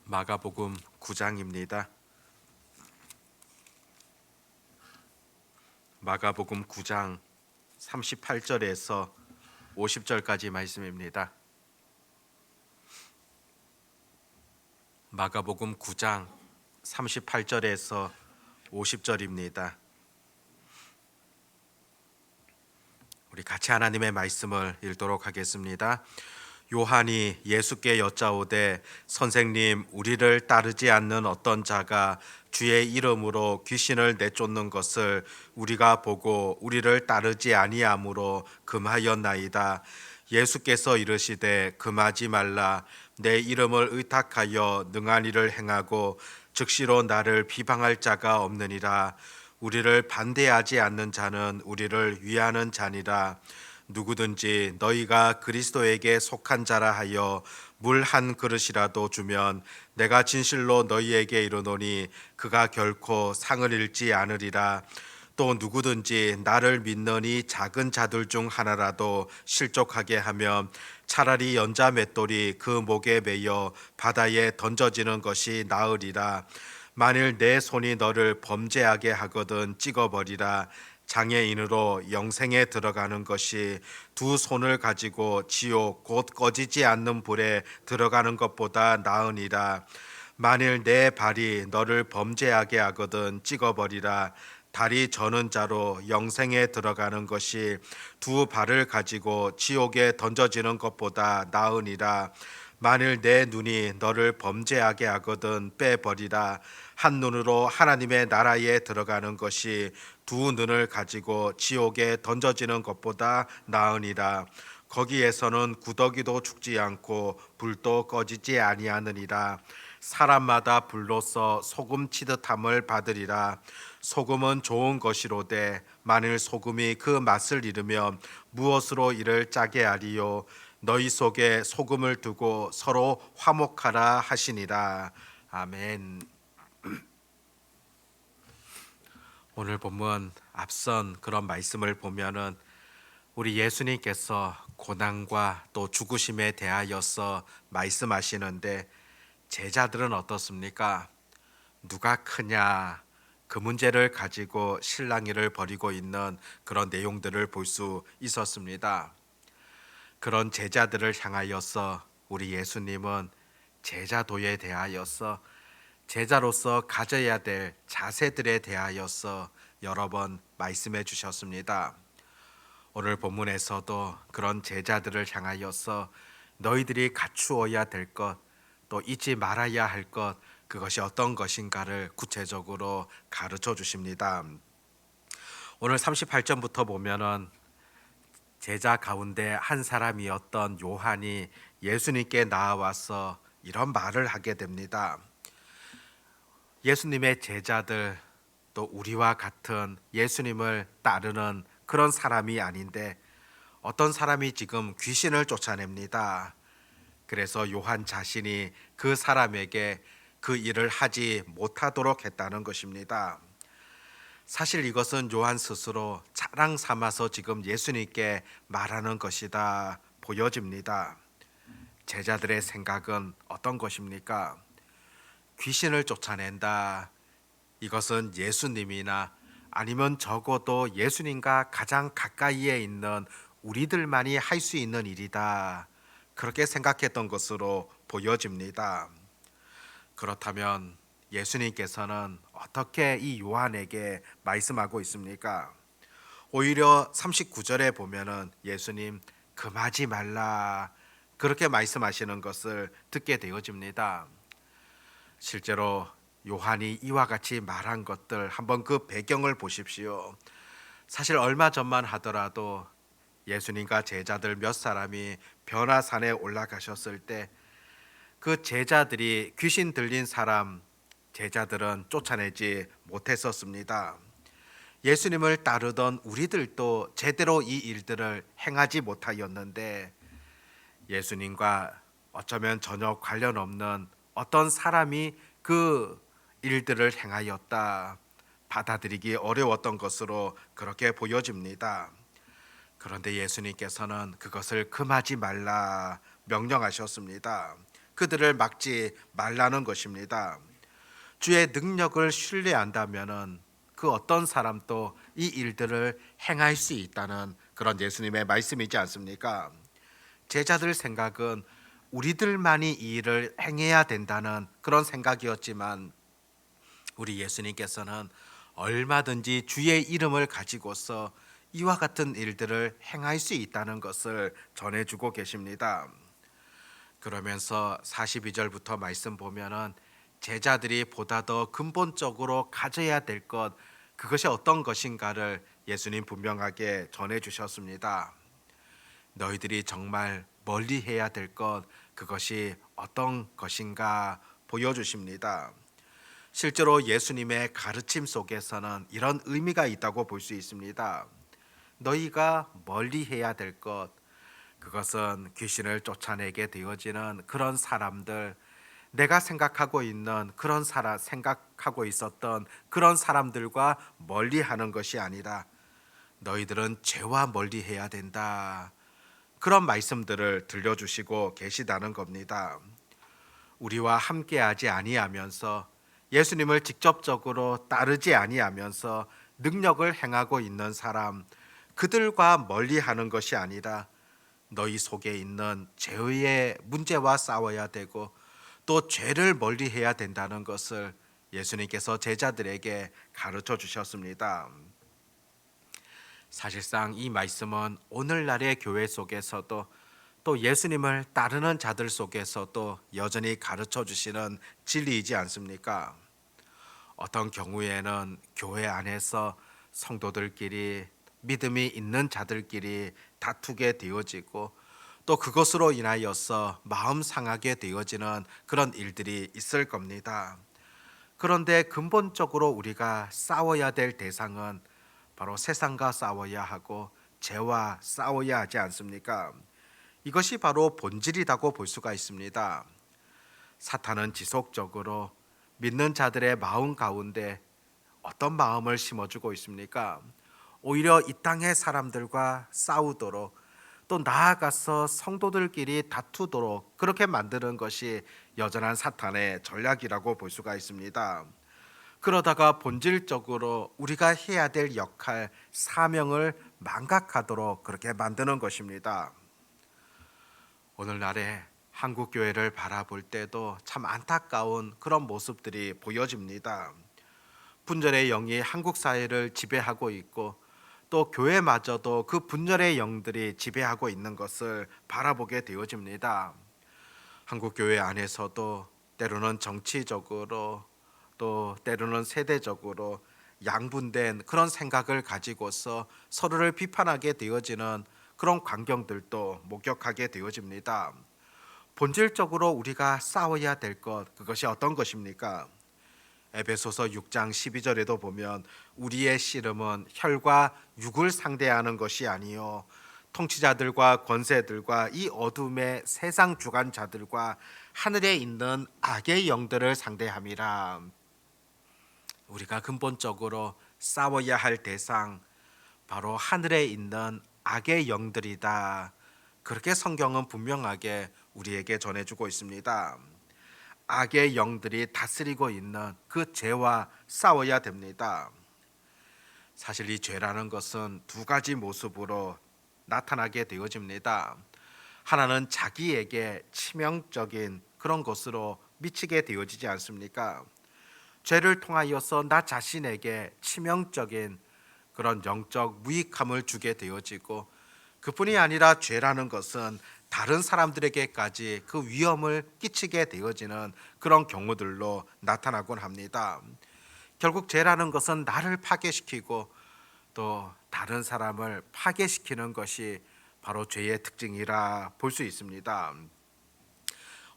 마가복음 9장입니다. 마가복음 9장 38절에서 50절까지 말씀입니다. 마가복음 9장 38절에서 50절입니다. 우리 같이 하나님의 말씀을 읽도록 하겠습니다. 요한이 예수께 여짜오되 선생님, 우리를 따르지 않는 어떤 자가 주의 이름으로 귀신을 내쫓는 것을 우리가 보고 우리를 따르지 아니하므로 금하였나이다. 예수께서 이르시되 금하지 말라. 내 이름을 의탁하여 능한 일을 행하고 즉시로 나를 비방할 자가 없느니라. 우리를 반대하지 않는 자는 우리를 위하는 자니라. 누구든지 너희가 그리스도에게 속한 자라 하여 물 한 그릇이라도 주면 내가 진실로 너희에게 이르노니 그가 결코 상을 잃지 않으리라. 또 누구든지 나를 믿느니 작은 자들 중 하나라도 실족하게 하면 차라리 연자 맷돌이 그 목에 매여 바다에 던져지는 것이 나으리라. 만일 내 손이 너를 범죄하게 하거든 찍어버리라. 장애인으로 영생에 들어가는 것이 두 손을 가지고 지옥 곧 꺼지지 않는 불에 들어가는 것보다 나으니라. 만일 내 발이 너를 범죄하게 하거든 찍어버리라. 다리 저는 자로 영생에 들어가는 것이 두 발을 가지고 지옥에 던져지는 것보다 나으니라. 만일 내 눈이 너를 범죄하게 하거든 빼버리라. 한 눈으로 하나님의 나라에 들어가는 것이 두 눈을 가지고 지옥에 던져지는 것보다 나으니라. 거기에서는 구더기도 죽지 않고 불도 꺼지지 아니하느니라. 사람마다 불로써 소금 치듯함을 받으리라. 소금은 좋은 것이로되 만일 소금이 그 맛을 잃으면 무엇으로 이를 짜게 하리요. 너희 속에 소금을 두고 서로 화목하라 하시니라. 아멘. 오늘 본문 앞선 그런 말씀을 보면은 우리 예수님께서 고난과 또 죽으심에 대하여서 말씀하시는데 제자들은 어떻습니까? 누가 크냐? 그 문제를 가지고 실랑이를 벌이고 있는 그런 내용들을 볼 수 있었습니다. 그런 제자들을 향하여서 우리 예수님은 제자도에 대하여서 제자로서 가져야 될 자세들에 대하여서 여러 번 말씀해 주셨습니다. 오늘 본문에서도 그런 제자들을 향하여서 너희들이 갖추어야 될 것, 또 잊지 말아야 할 것, 그것이 어떤 것인가를 구체적으로 가르쳐 주십니다. 오늘 38절부터 보면은 제자 가운데 한 사람이었던 요한이 예수님께 나와서 이런 말을 하게 됩니다. 예수님의 제자들, 또 우리와 같은 예수님을 따르는 그런 사람이 아닌데 어떤 사람이 지금 귀신을 쫓아냅니다. 그래서 요한 자신이 그 사람에게 그 일을 하지 못하도록 했다는 것입니다. 사실 이것은 요한 스스로 자랑 삼아서 지금 예수님께 말하는 것이다 보여집니다. 제자들의 생각은 어떤 것입니까? 귀신을 쫓아낸다. 이것은 예수님이나 아니면 적어도 예수님과 가장 가까이에 있는 우리들만이 할 수 있는 일이다. 그렇게 생각했던 것으로 보여집니다. 그렇다면 예수님께서는 어떻게 이 요한에게 말씀하고 있습니까? 오히려 39절에 보면은 예수님 금하지 말라 그렇게 말씀하시는 것을 듣게 되어집니다. 실제로 요한이 이와 같이 말한 것들 한번 그 배경을 보십시오. 사실 얼마 전만 하더라도 예수님과 제자들 몇 사람이 변화산에 올라가셨을 때 그 제자들이 귀신 들린 사람 제자들은 쫓아내지 못했었습니다. 예수님을 따르던 우리들도 제대로 이 일들을 행하지 못하였는데 예수님과 어쩌면 전혀 관련 없는 어떤 사람이 그 일들을 행하였다. 받아들이기 어려웠던 것으로 그렇게 보여집니다. 그런데 예수님께서는 그것을 금하지 말라 명령하셨습니다. 그들을 막지 말라는 것입니다. 주의 능력을 신뢰한다면은 그 어떤 사람도 이 일들을 행할 수 있다는 그런 예수님의 말씀이지 않습니까? 제자들 생각은 우리들만이 이 일을 행해야 된다는 그런 생각이었지만 우리 예수님께서는 얼마든지 주의 이름을 가지고서 이와 같은 일들을 행할 수 있다는 것을 전해주고 계십니다. 그러면서 42절부터 말씀 보면은 제자들이 보다 더 근본적으로 가져야 될 것, 그것이 어떤 것인가를 예수님 분명하게 전해 주셨습니다. 너희들이 정말 멀리 해야 될 것, 그것이 어떤 것인가 보여주십니다. 실제로 예수님의 가르침 속에서는 이런 의미가 있다고 볼 수 있습니다. 너희가 멀리 해야 될 것, 그것은 귀신을 쫓아내게 되어지는 그런 사람들, 내가 생각하고 있는 그런 생각하고 있었던 그런 사람들과 멀리 하는 것이 아니라 너희들은 죄와 멀리 해야 된다. 그런 말씀들을 들려주시고 계시다는 겁니다. 우리와 함께하지 아니하면서 예수님을 직접적으로 따르지 아니하면서 능력을 행하고 있는 사람, 그들과 멀리하는 것이 아니라 너희 속에 있는 죄의 문제와 싸워야 되고 또 죄를 멀리해야 된다는 것을 예수님께서 제자들에게 가르쳐 주셨습니다. 사실상 이 말씀은 오늘날의 교회 속에서도 또 예수님을 따르는 자들 속에서도 여전히 가르쳐 주시는 진리이지 않습니까? 어떤 경우에는 교회 안에서 성도들끼리 믿음이 있는 자들끼리 다투게 되어지고 또 그것으로 인하여서 마음 상하게 되어지는 그런 일들이 있을 겁니다. 그런데 근본적으로 우리가 싸워야 될 대상은 바로 세상과 싸워야 하고 죄와 싸워야 하지 않습니까? 이것이 바로 본질이라고 볼 수가 있습니다. 사탄은 지속적으로 믿는 자들의 마음 가운데 어떤 마음을 심어주고 있습니까? 오히려 이 땅의 사람들과 싸우도록 또 나아가서 성도들끼리 다투도록 그렇게 만드는 것이 여전한 사탄의 전략이라고 볼 수가 있습니다. 그러다가 본질적으로 우리가 해야 될 역할, 사명을 망각하도록 그렇게 만드는 것입니다. 오늘날의 한국 교회를 바라볼 때도 참 안타까운 그런 모습들이 보여집니다. 분열의 영이 한국 사회를 지배하고 있고 또 교회마저도 그 분열의 영들이 지배하고 있는 것을 바라보게 되어집니다. 한국 교회 안에서도 때로는 정치적으로 또 때로는 세대적으로 양분된 그런 생각을 가지고서 서로를 비판하게 되어지는 그런 광경들도 목격하게 되어집니다. 본질적으로 우리가 싸워야 될 것, 그것이 어떤 것입니까? 에베소서 6장 12절에도 보면 우리의 씨름은 혈과 육을 상대하는 것이 아니요 통치자들과 권세들과 이 어둠의 세상 주관자들과 하늘에 있는 악의 영들을 상대함이라. 우리가 근본적으로 싸워야 할 대상, 바로 하늘에 있는 악의 영들이다. 그렇게 성경은 분명하게 우리에게 전해주고 있습니다. 악의 영들이 다스리고 있는 그 죄와 싸워야 됩니다. 사실 이 죄라는 것은 두 가지 모습으로 나타나게 되어집니다. 하나는 자기에게 치명적인 그런 것으로 미치게 되어지지 않습니까? 죄를 통하여서 나 자신에게 치명적인 그런 영적 무익함을 주게 되어지고 그뿐이 아니라 죄라는 것은 다른 사람들에게까지 그 위험을 끼치게 되어지는 그런 경우들로 나타나곤 합니다. 결국 죄라는 것은 나를 파괴시키고 또 다른 사람을 파괴시키는 것이 바로 죄의 특징이라 볼 수 있습니다.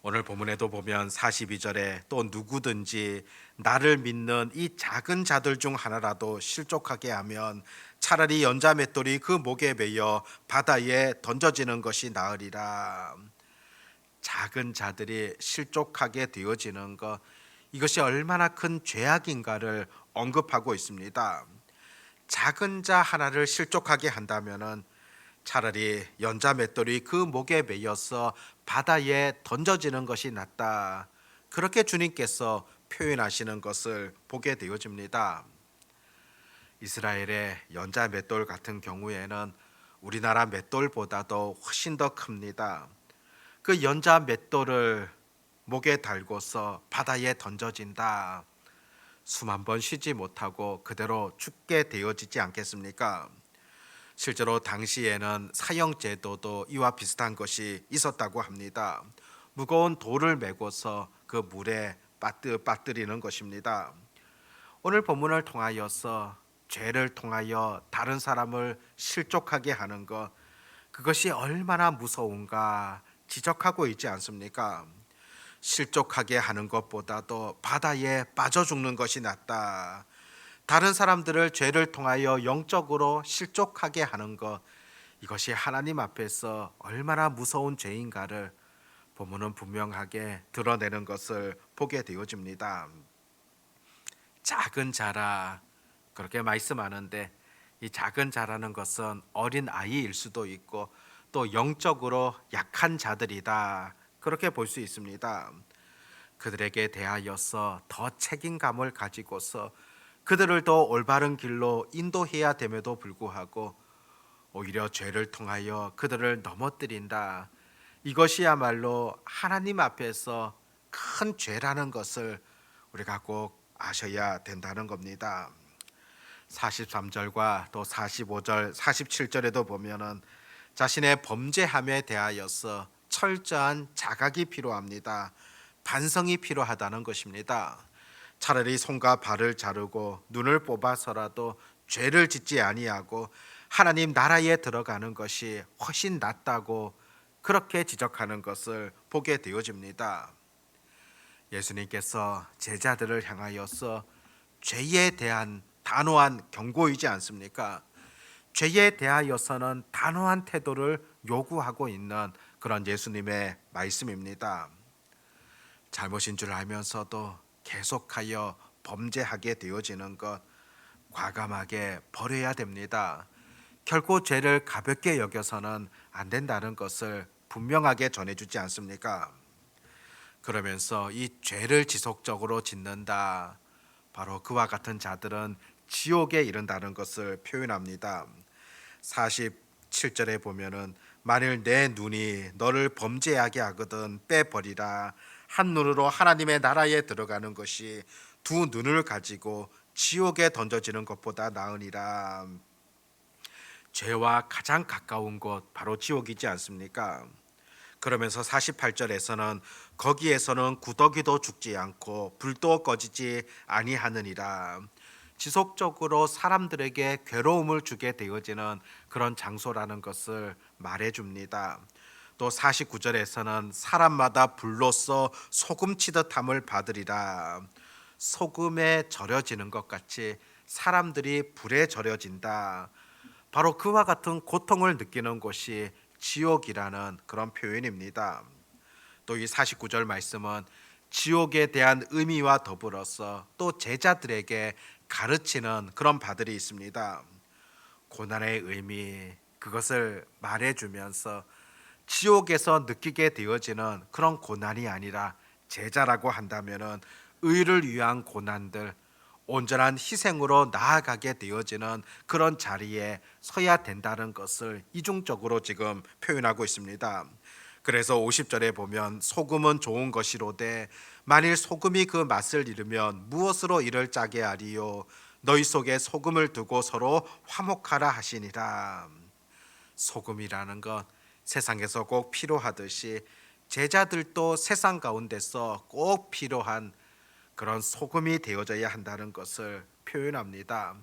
오늘 본문에도 보면 42절에 또 누구든지 나를 믿는 이 작은 자들 중 하나라도 실족하게 하면 차라리 연자 맷돌이 그 목에 매여 바다에 던져지는 것이 나으리라. 작은 자들이 실족하게 되어지는 것, 이것이 얼마나 큰 죄악인가를 언급하고 있습니다. 작은 자 하나를 실족하게 한다면은 차라리 연자 맷돌이 그 목에 매여서 바다에 던져지는 것이 낫다. 그렇게 주님께서 표현하시는 것을 보게 되어집니다. 이스라엘의 연자 맷돌 같은 경우에는 우리나라 맷돌보다도 훨씬 더 큽니다. 그 연자 맷돌을 목에 달고서 바다에 던져진다. 숨 한 번 쉬지 못하고 그대로 죽게 되어지지 않겠습니까? 실제로 당시에는 사형제도도 이와 비슷한 것이 있었다고 합니다. 무거운 돌을 메고서 그 물에 빠뜨리는 것입니다. 오늘 본문을 통하여서 죄를 통하여 다른 사람을 실족하게 하는 것, 그것이 얼마나 무서운가 지적하고 있지 않습니까? 실족하게 하는 것보다도 바다에 빠져 죽는 것이 낫다. 다른 사람들을 죄를 통하여 영적으로 실족하게 하는 것, 이것이 하나님 앞에서 얼마나 무서운 죄인가를 본문은 분명하게 드러내는 것을 보게 되어집니다. 작은 자라, 그렇게 말씀하는데 이 작은 자라는 것은 어린 아이일 수도 있고 또 영적으로 약한 자들이다, 그렇게 볼 수 있습니다. 그들에게 대하여서 더 책임감을 가지고서 그들을 더 올바른 길로 인도해야 됨에도 불구하고 오히려 죄를 통하여 그들을 넘어뜨린다. 이것이야말로 하나님 앞에서 큰 죄라는 것을 우리가 꼭 아셔야 된다는 겁니다. 43절과 또 45절, 47절에도 보면은 자신의 범죄함에 대하여서 철저한 자각이 필요합니다. 반성이 필요하다는 것입니다. 차라리 손과 발을 자르고 눈을 뽑아서라도 죄를 짓지 아니하고 하나님 나라에 들어가는 것이 훨씬 낫다고 그렇게 지적하는 것을 보게 되어집니다. 예수님께서 제자들을 향하여서 죄에 대한 단호한 경고이지 않습니까? 죄에 대하여서는 단호한 태도를 요구하고 있는 그런 예수님의 말씀입니다. 잘못인 줄 알면서도 계속하여 범죄하게 되어지는 것, 과감하게 버려야 됩니다. 결코 죄를 가볍게 여겨서는 안 된다는 것을 분명하게 전해주지 않습니까? 그러면서 이 죄를 지속적으로 짓는다, 바로 그와 같은 자들은 지옥에 이른다는 것을 표현합니다. 47절에 보면은 만일 내 눈이 너를 범죄하게 하거든 빼버리라. 한 눈으로 하나님의 나라에 들어가는 것이 두 눈을 가지고 지옥에 던져지는 것보다 나으니라. 죄와 가장 가까운 곳 바로 지옥이지 않습니까? 그러면서 48절에서는 거기에서는 구더기도 죽지 않고 불도 꺼지지 아니하느니라. 지속적으로 사람들에게 괴로움을 주게 되어지는 그런 장소라는 것을 말해줍니다. 또 49절에서는 사람마다 불로써 소금 치듯함을 받으리라. 소금에 절여지는 것 같이 사람들이 불에 절여진다. 바로 그와 같은 고통을 느끼는 곳이 지옥이라는 그런 표현입니다. 또 이 49절 말씀은 지옥에 대한 의미와 더불어서 또 제자들에게 가르치는 그런 바들이 있습니다. 고난의 의미, 그것을 말해주면서 지옥에서 느끼게 되어지는 그런 고난이 아니라 제자라고 한다면은 의를 위한 고난들, 온전한 희생으로 나아가게 되어지는 그런 자리에 서야 된다는 것을 이중적으로 지금 표현하고 있습니다. 그래서 50절에 보면 소금은 좋은 것이로되 만일 소금이 그 맛을 잃으면 무엇으로 이를 짜게 하리요. 너희 속에 소금을 두고 서로 화목하라 하시니라. 소금이라는 것, 세상에서 꼭 필요하듯이 제자들도 세상 가운데서 꼭 필요한 그런 소금이 되어져야 한다는 것을 표현합니다.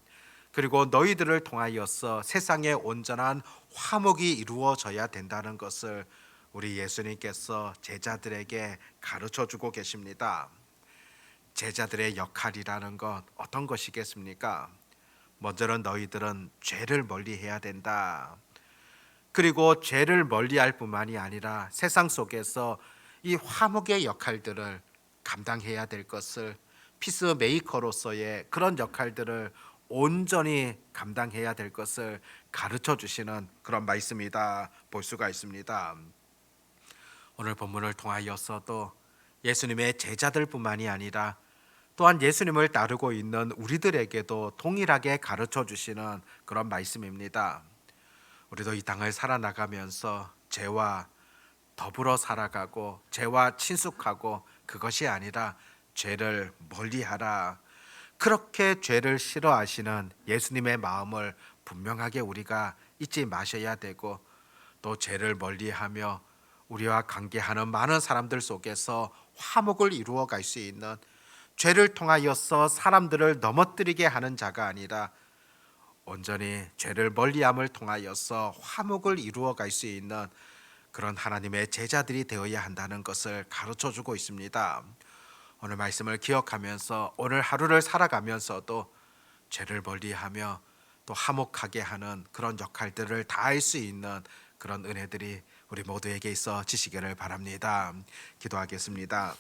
그리고 너희들을 통하여서 세상에 온전한 화목이 이루어져야 된다는 것을 우리 예수님께서 제자들에게 가르쳐 주고 계십니다. 제자들의 역할이라는 것 어떤 것이겠습니까? 먼저는 너희들은 죄를 멀리해야 된다. 그리고 죄를 멀리할 뿐만이 아니라 세상 속에서 이 화목의 역할들을 감당해야 될 것을, 피스메이커로서의 그런 역할들을 온전히 감당해야 될 것을 가르쳐 주시는 그런 말씀이다 볼 수가 있습니다. 오늘 본문을 통하여서도 예수님의 제자들뿐만이 아니라 또한 예수님을 따르고 있는 우리들에게도 동일하게 가르쳐 주시는 그런 말씀입니다. 우리도 이 땅을 살아나가면서 죄와 더불어 살아가고 죄와 친숙하고 그것이 아니라 죄를 멀리하라. 그렇게 죄를 싫어하시는 예수님의 마음을 분명하게 우리가 잊지 마셔야 되고, 또 죄를 멀리하며 우리와 관계하는 많은 사람들 속에서 화목을 이루어 갈 수 있는, 죄를 통하여서 사람들을 넘어뜨리게 하는 자가 아니라 온전히 죄를 멀리함을 통하여서 화목을 이루어 갈 수 있는 그런 하나님의 제자들이 되어야 한다는 것을 가르쳐 주고 있습니다. 오늘 말씀을 기억하면서 오늘 하루를 살아가면서도 죄를 멀리하며 또 화목하게 하는 그런 역할들을 다할 수 있는 그런 은혜들이 우리 모두에게 있어지시기를 바랍니다. 기도하겠습니다.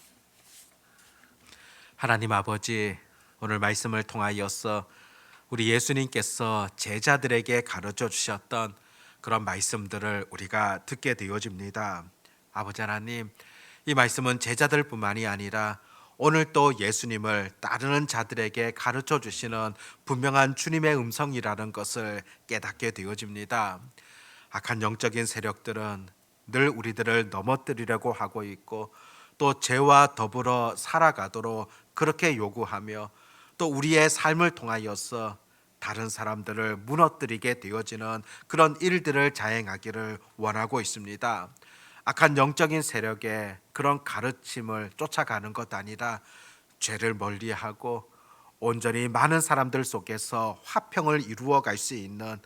하나님 아버지, 오늘 말씀을 통하여서 우리 예수님께서 제자들에게 가르쳐 주셨던 그런 말씀들을 우리가 듣게 되어집니다. 아버지 하나님, 이 말씀은 제자들뿐만이 아니라 오늘 또 예수님을 따르는 자들에게 가르쳐 주시는 분명한 주님의 음성이라는 것을 깨닫게 되어집니다. 악한 영적인 세력들은 늘 우리들을 넘어뜨리려고 하고 있고, 또 죄와 더불어 살아가도록 그렇게 요구하며, 또 우리의 삶을 통하여서 다른 사람들을 무너뜨리게 되어지는 그런 일들을 자행하기를 원하고 있습니다. 악한 영적인 세력의 그런 가르침을 쫓아가는 것 아니라 죄를 멀리하고 온전히 많은 사람들 속에서 화평을 이루어 갈 수 있는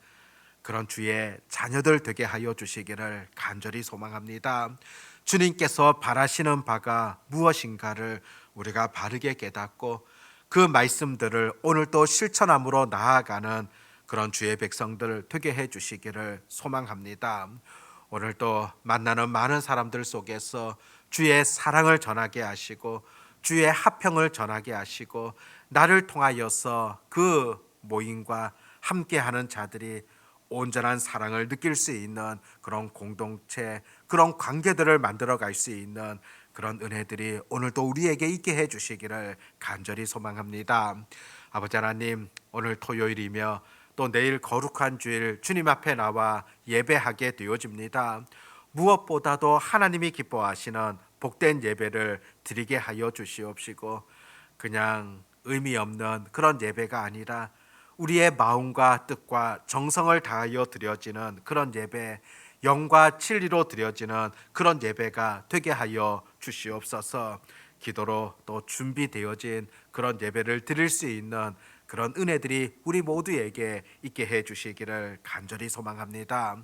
그런 주의 자녀들 되게 하여 주시기를 간절히 소망합니다. 주님께서 바라시는 바가 무엇인가를 우리가 바르게 깨닫고 그 말씀들을 오늘 또 실천함으로 나아가는 그런 주의 백성들 되게 해 주시기를 소망합니다. 오늘 또 만나는 많은 사람들 속에서 주의 사랑을 전하게 하시고 주의 화평을 전하게 하시고, 나를 통하여서 그 모임과 함께하는 자들이 온전한 사랑을 느낄 수 있는 그런 공동체, 그런 관계들을 만들어 갈 수 있는 그런 은혜들이 오늘도 우리에게 있게 해 주시기를 간절히 소망합니다. 아버지 하나님, 오늘 토요일이며 또 내일 거룩한 주일 주님 앞에 나와 예배하게 되어집니다. 무엇보다도 하나님이 기뻐하시는 복된 예배를 드리게 하여 주시옵시고, 그냥 의미 없는 그런 예배가 아니라 우리의 마음과 뜻과 정성을 다하여 드려지는 그런 예배, 영과 진리로 드려지는 그런 예배가 되게 하여 주시옵소서. 기도로 또 준비되어진 그런 예배를 드릴 수 있는 그런 은혜들이 우리 모두에게 있게 해 주시기를 간절히 소망합니다.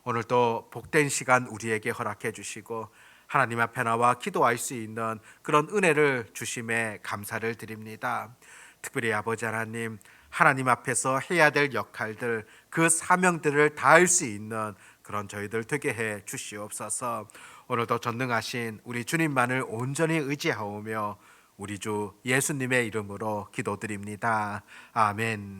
오늘도 복된 시간 우리에게 허락해 주시고 하나님 앞에 나와 기도할 수 있는 그런 은혜를 주심에 감사를 드립니다. 특별히 아버지 하나님, 하나님 앞에서 해야 될 역할들, 그 사명들을 다할 수 있는 그런 저희들 되게 해 주시옵소서. 오늘도 전능하신 우리 주님만을 온전히 의지하오며 우리 주 예수님의 이름으로 기도드립니다. 아멘.